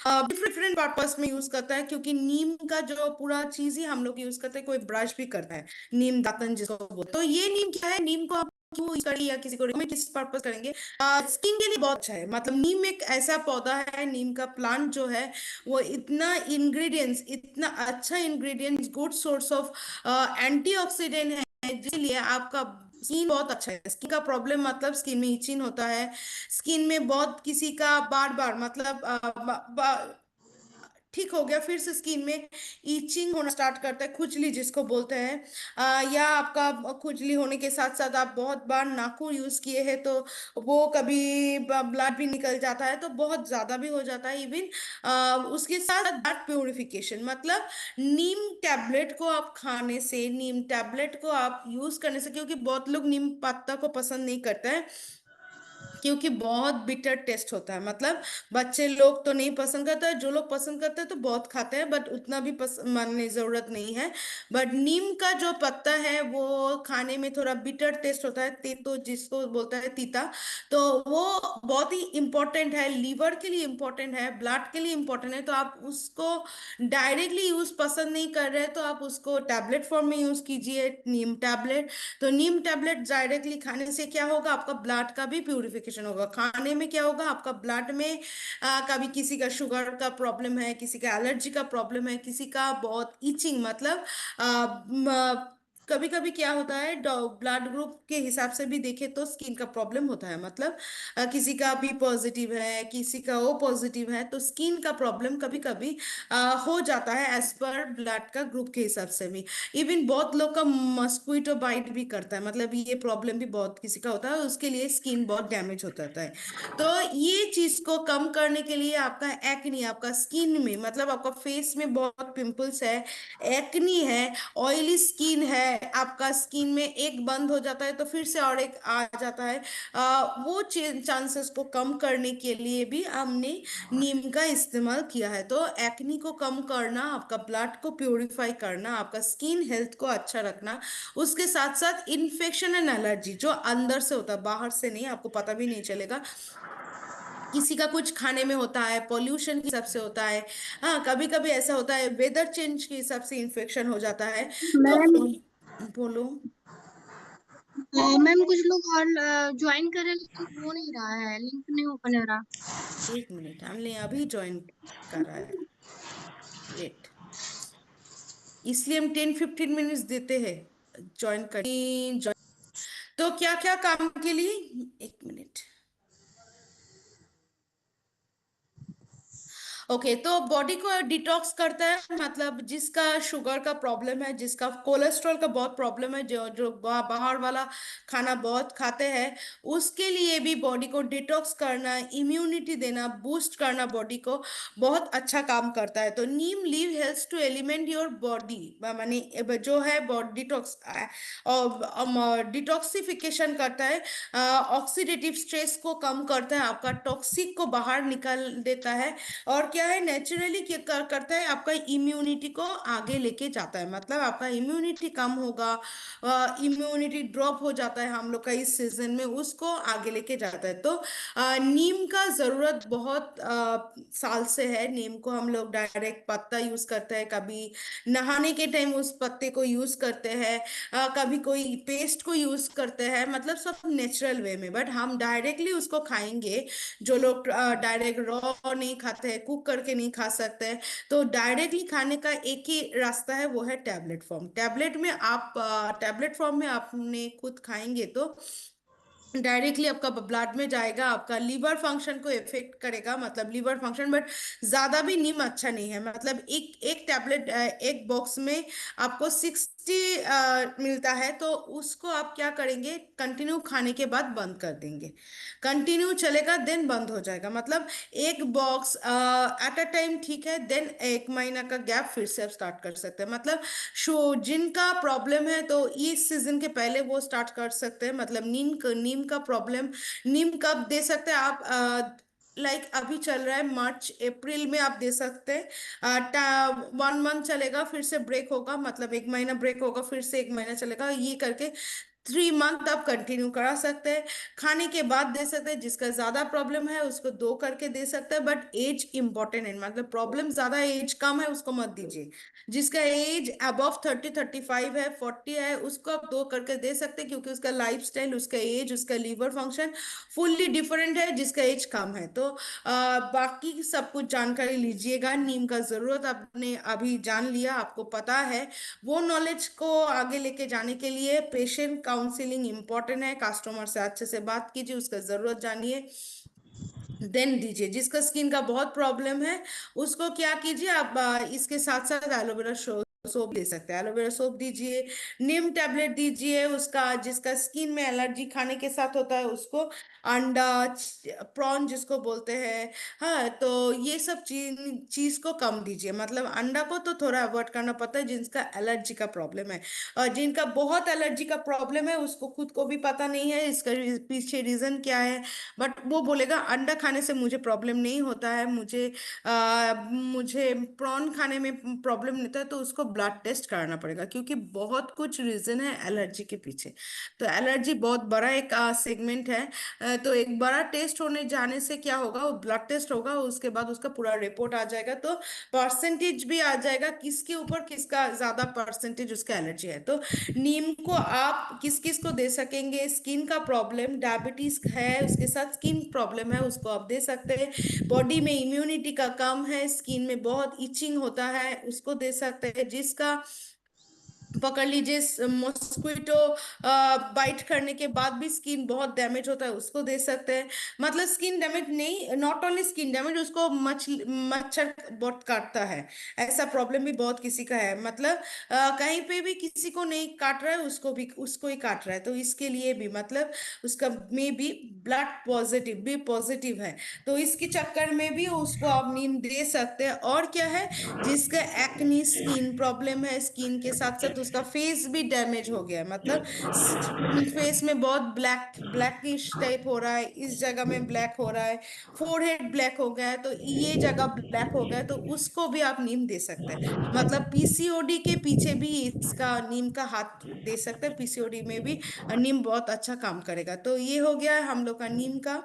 Different purpose में use करता है, क्योंकि नीम का जो पूरा चीज ही हम लोग यूज करते हैं। कोई ब्रश भी करता है, नीम दातन जिसको बोलते हैं। तो ये नीम क्या है, नीम को आप क्यों यूज करेंगे या किसी को में किस पर्पस करेंगे? स्किन के लिए बहुत अच्छा है। मतलब नीम एक ऐसा पौधा है, नीम का प्लांट जो है वो इतना इंग्रेडिएंट्स, इतना अच्छा ingredients, good source of antioxidant है, जिसलिए आपका स्किन बहुत अच्छा है। स्किन का प्रॉब्लम मतलब स्किन में इचिंग होता है, स्किन में बहुत किसी का बार बार मतलब ठीक हो गया, फिर से स्किन में ईचिंग होना स्टार्ट करता है, खुजली जिसको बोलते हैं। या आपका खुजली होने के साथ साथ आप बहुत बार नाखून यूज किए हैं तो वो कभी ब्लड भी निकल जाता है, तो बहुत ज्यादा भी हो जाता है इवन। उसके साथ ब्लड प्योरिफिकेशन, मतलब नीम टैबलेट को आप खाने से, नीम टैबलेट को आप यूज करने से, क्योंकि बहुत लोग नीम पत्ता को पसंद नहीं करते हैं क्योंकि बहुत बिटर टेस्ट होता है। मतलब बच्चे लोग तो नहीं पसंद करते हैं, जो लोग पसंद करते हैं तो बहुत खाते हैं, बट उतना भी मानने जरूरत नहीं है। बट नीम का जो पत्ता है वो खाने में थोड़ा बिटर टेस्ट होता है, तेतो जिसको बोलता है, तीता। तो वो बहुत ही इंपॉर्टेंट है, लीवर के लिए इंपॉर्टेंट है, ब्लड के लिए इंपॉर्टेंट है। तो आप उसको डायरेक्टली यूज पसंद नहीं कर रहे तो आप उसको टैबलेट फॉर्म में यूज कीजिए, नीम टैबलेट। तो नीम टैबलेट डायरेक्टली खाने से क्या होगा, आपका ब्लड का भी प्यूरिफिकेशन होगा। खाने में क्या होगा, आपका ब्लड में कभी किसी का शुगर का प्रॉब्लम है, किसी का एलर्जी का प्रॉब्लम है, किसी का बहुत इचिंग, मतलब कभी कभी क्या होता है, ब्लड ग्रुप के हिसाब से भी देखे तो स्किन का प्रॉब्लम होता है। मतलब किसी का बी पॉजिटिव है, किसी का ओ पॉजिटिव है, तो स्किन का प्रॉब्लम कभी कभी हो जाता है एज पर ब्लड का ग्रुप के हिसाब से भी। इवन बहुत लोग का मस्क्विटो बाइट भी करता है, मतलब ये प्रॉब्लम भी बहुत किसी का होता है, उसके लिए स्किन बहुत डैमेज हो जाता है। तो ये चीज को कम करने के लिए आपका एक्नी, आपका स्किन में, मतलब आपका फेस में बहुत पिंपल्स है, एक्नी है, ऑयली स्किन है, आपका स्किन में एक बंद हो जाता है तो फिर से और एक आ जाता है, वो चांसेस को कम करने के लिए भी हमने नीम का इस्तेमाल किया है। तो एक्नी को कम करना, आपका ब्लड को प्यूरिफाई करना, आपका स्किन हेल्थ को अच्छा रखना, उसके साथ साथ इन्फेक्शन एंड एलर्जी जो अंदर से होता है, बाहर से नहीं, आपको पता भी नहीं चलेगा। किसी का कुछ खाने में होता है, पॉल्यूशन के हिसाब से होता है, हाँ कभी कभी ऐसा होता है वेदर चेंज के हिसाब से इन्फेक्शन हो जाता है। तो मैम, बोलो। मैम कुछ लोग और ज्वाइन कर रहे हैं लेकिन हो नहीं रहा है, लिंक नहीं ओपन हो रहा। एक मिनट, हमने अभी ज्वाइन करा है, वेट। इसलिए हम 10-15 मिनट्स देते हैं ज्वाइन कर। तो क्या क्या काम के लिए, एक मिनट। ओके, तो बॉडी को डिटॉक्स करता है, मतलब जिसका शुगर का प्रॉब्लम है, जिसका कोलेस्ट्रॉल का बहुत प्रॉब्लम है, जो जो बाहर वाला खाना बहुत खाते हैं, उसके लिए भी बॉडी को डिटॉक्स करना, इम्यूनिटी देना, बूस्ट करना बॉडी को, बहुत अच्छा काम करता है। तो neem leave helps to element your body, माने जो है बॉडी डिटॉक्स और डिटॉक्सिफिकेशन करता है, ऑक्सीडेटिव स्ट्रेस को कम करता है, आपका टॉक्सिक को बाहर निकाल देता है। और क्या है, नेचुरली क्या करता है, आपका इम्यूनिटी को आगे लेके जाता है। मतलब आपका इम्यूनिटी कम होगा, इम्यूनिटी ड्रॉप हो जाता है हम लोग का इस सीजन में, उसको आगे लेके जाता है। तो नीम का जरूरत बहुत साल से है। नीम को हम लोग डायरेक्ट पत्ता यूज करते हैं, कभी नहाने के टाइम उस पत्ते को यूज करते हैं, कभी कोई पेस्ट को यूज करते हैं, मतलब सब नेचुरल वे में। बट हम डायरेक्टली उसको खाएंगे, जो लोग डायरेक्ट रॉ नहीं खाते हैं, कुक करके नहीं खा सकते हैं, तो डायरेक्टली खाने का एक ही रास्ता है, वो है टैबलेट फॉर्म। टैबलेट में आप, टैबलेट फॉर्म में आपने खुद खाएंगे तो डायरेक्टली आपका ब्लड में जाएगा, आपका लीवर फंक्शन को इफेक्ट करेगा, मतलब लीवर फंक्शन। बट ज्यादा भी नीम अच्छा नहीं है, मतलब एक एक टैबलेट, एक बॉक्स में आपको 60 मिलता है, तो उसको आप क्या करेंगे, कंटिन्यू खाने के बाद बंद कर देंगे। कंटिन्यू चलेगा देन बंद हो जाएगा, मतलब एक बॉक्स एट अ टाइम, ठीक है, देन एक महीना का गैप फिर से आप स्टार्ट कर सकते हैं। मतलब शो जिनका प्रॉब्लम है तो इस सीजन के पहले वो स्टार्ट कर सकते हैं। मतलब नीम का प्रॉब्लम, नीम कब दे सकते हैं आप, लाइक अभी चल रहा है मार्च अप्रैल में आप दे सकते हैं। 1 मंथ चलेगा, फिर से ब्रेक होगा, मतलब एक महीना ब्रेक होगा, फिर से एक महीना चलेगा, ये करके 3 मंथ आप कंटिन्यू करा सकते हैं। खाने के बाद दे सकते हैं, जिसका ज्यादा प्रॉब्लम है उसको 2 करके दे सकते हैं, बट एज इंपॉर्टेंट है, मतलब प्रॉब्लम ज्यादा है, एज कम है उसको मत दीजिए। जिसका एज अबव 30, 35 है, 40 है, उसको आप 2 करके दे सकते हैं, क्योंकि उसका लाइफ स्टाइल, उसका एज, उसका लीवर फंक्शन फुल्ली डिफरेंट है जिसका एज कम है। तो बाकी सब कुछ जानकारी लीजिएगा। नीम का जरूरत आपने अभी जान लिया, आपको पता है। वो नॉलेज को आगे लेके जाने के लिए पेशेंट काउंसलिंग इंपॉर्टेंट है। कस्टमर से अच्छे से बात कीजिए, उसका जरूरत जानिए, देन दीजिए। जिसका स्किन का बहुत प्रॉब्लम है उसको क्या कीजिए आप, इसके साथ साथ एलोवेरा सोप ले सकते हैं, एलोवेरा सोप दीजिए, नीम टेबलेट दीजिए। उसका जिसका स्किन में एलर्जी खाने के साथ होता है उसको अंडा, प्रॉन जिसको बोलते हैं, हाँ, तो ये सब चीज को कम दीजिए। मतलब अंडा को तो थोड़ा अवॉइड करना पड़ता है जिनका एलर्जी का प्रॉब्लम है। और जिनका बहुत एलर्जी का प्रॉब्लम है उसको खुद को भी पता नहीं है इसका पीछे रीजन क्या है, बट वो बोलेगा अंडा खाने से मुझे प्रॉब्लम नहीं होता है, मुझे प्रॉन खाने में प्रॉब्लम नहीं होता है, तो उसको ब्लड टेस्ट कराना पड़ेगा, क्योंकि बहुत कुछ रीजन है एलर्जी के पीछे। तो एलर्जी बहुत बड़ा एक सेगमेंट है। तो एक बड़ा टेस्ट होने जाने से क्या होगा, वो ब्लड टेस्ट होगा, उसके बाद उसका पूरा रिपोर्ट आ जाएगा, तो परसेंटेज भी आ जाएगा किसके ऊपर किसका ज्यादा परसेंटेज उसका एलर्जी है। तो नीम को आप किस किस को दे सकेंगे, स्किन का प्रॉब्लम, डायबिटीज है उसके साथ स्किन प्रॉब्लम है उसको आप दे सकते हैं, बॉडी में इम्यूनिटी का कम है, स्किन में बहुत इचिंग होता है उसको दे सकते हैं, जिसका पकड़ लीजिए मॉस्क्विटो बाइट करने के बाद भी स्किन बहुत डैमेज होता है उसको दे सकते हैं। मतलब स्किन डैमेज नहीं, नॉट ओनली स्किन डैमेज, उसको मच्छर बहुत काटता है, ऐसा प्रॉब्लम भी बहुत किसी का है। मतलब कहीं पे भी किसी को नहीं काट रहा है, उसको ही काट रहा है, तो इसके लिए भी मतलब उसका में भी ब्लड पॉजिटिव भी पॉजिटिव है, तो इसके चक्कर में भी उसको आप नीम दे सकते हैं। और क्या है, जिसका एक्नी स्किन प्रॉब्लम है, स्किन के साथ साथ उसका फेस भी डैमेज हो गया है, मतलब फेस में बहुत ब्लैकिश टाइप हो रहा है, इस जगह में ब्लैक हो रहा है, फोरहेड ब्लैक हो गया है, तो ये जगह ब्लैक हो गया है, तो उसको भी आप नीम दे सकते हैं। मतलब पीसीओडी के पीछे भी इसका नीम का हाथ दे सकते हैं, पीसीओडी में भी नीम बहुत अच्छा काम करेगा। तो ये हो गया है हम लोग का नीम का।